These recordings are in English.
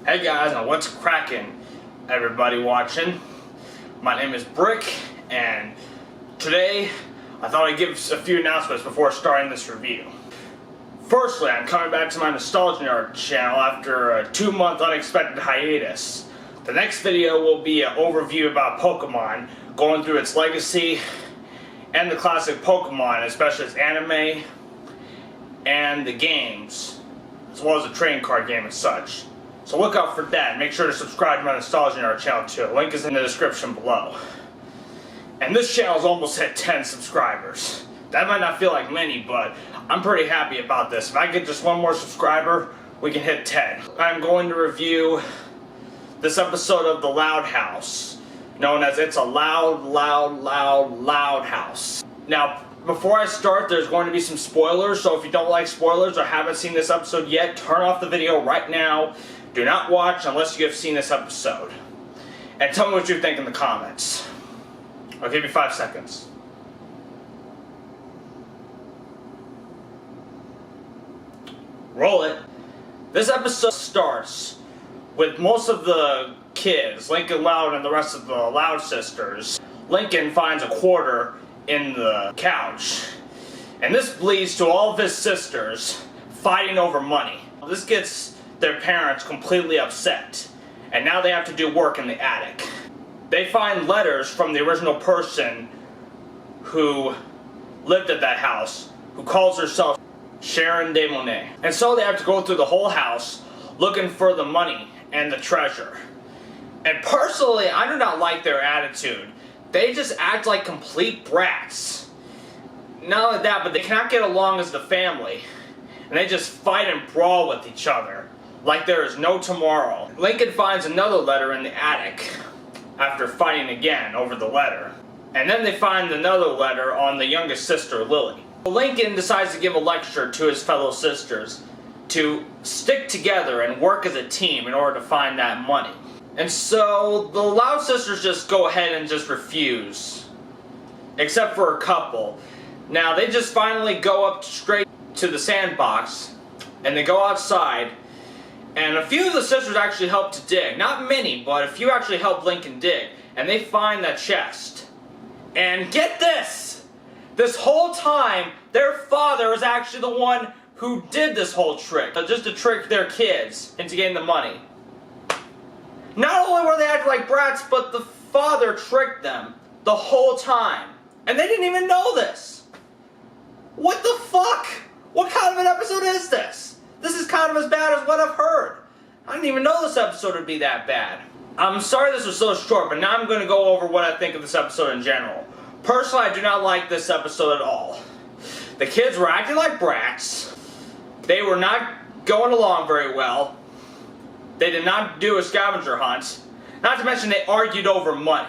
Hey guys, and what's cracking, everybody watching? My name is Brick, and today I thought I'd give a few announcements before starting this review. Firstly, I'm coming back to my Nostalgia Nerd channel after a 2-month unexpected hiatus. The next video will be an overview about Pokemon, going through its legacy and the classic Pokemon, especially its anime and the games, as well as the trading card game and such. So look out for that. Make sure to subscribe to my Nostalgia Nerd channel too. Link is in the description below. And this channel's almost hit 10 subscribers. That might not feel like many, but I'm pretty happy about this. If I get just one more subscriber, we can hit 10. I'm going to review this episode of The Loud House, known as It's a Loud, Loud, Loud, Loud House. Now, before I start, there's going to be some spoilers, so if you don't like spoilers or haven't seen this episode yet, turn off the video right now. Do not watch unless you have seen this episode. And tell me what you think in the comments. I'll give you 5 seconds. Roll it. This episode starts with most of the kids, Lincoln Loud and the rest of the Loud sisters. Lincoln finds a quarter in the couch, and this leads to all of his sisters fighting over money. This gets their parents completely upset, and now they have to do work in the attic. They find letters from the original person who lived at that house, who calls herself Sharon de Monet. And so they have to go through the whole house looking for the money and the treasure. And personally, I do not like their attitude. They just act like complete brats. Not only that, but they cannot get along as the family. And they just fight and brawl with each other like there is no tomorrow. Lincoln finds another letter in the attic after fighting again over the letter. And then they find another letter on the youngest sister, Lily. Lincoln decides to give a lecture to his fellow sisters to stick together and work as a team in order to find that money. And so the Loud sisters just go ahead and just refuse, except for a couple. Now they just finally go up straight to the sandbox, and they go outside, and a few of the sisters actually help to dig. Not many, but a few actually help Lincoln dig, and they find that chest. And get this! This whole time, their father was actually the one who did this whole trick, just to trick their kids into getting the money. Not only were they acting like brats, but the father tricked them the whole time. And they didn't even know this. What the fuck? What kind of an episode is this? This is kind of as bad as what I've heard. I didn't even know this episode would be that bad. I'm sorry this was so short, but now I'm going to go over what I think of this episode in general. Personally, I do not like this episode at all. The kids were acting like brats. They were not going along very well. They did not do a scavenger hunt. Not to mention they argued over money.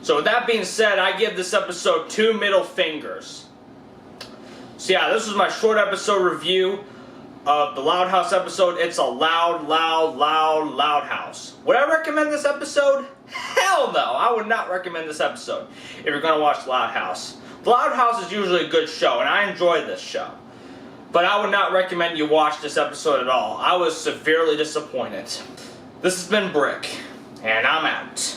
So with that being said, I give this episode 2 middle fingers. So yeah, this was my short episode review of the Loud House episode. It's a loud, loud, loud, loud house. Would I recommend this episode? Hell no! I would not recommend this episode if you're going to watch Loud House. The Loud House is usually a good show, and I enjoy this show. But I would not recommend you watch this episode at all. I was severely disappointed. This has been Brick, and I'm out.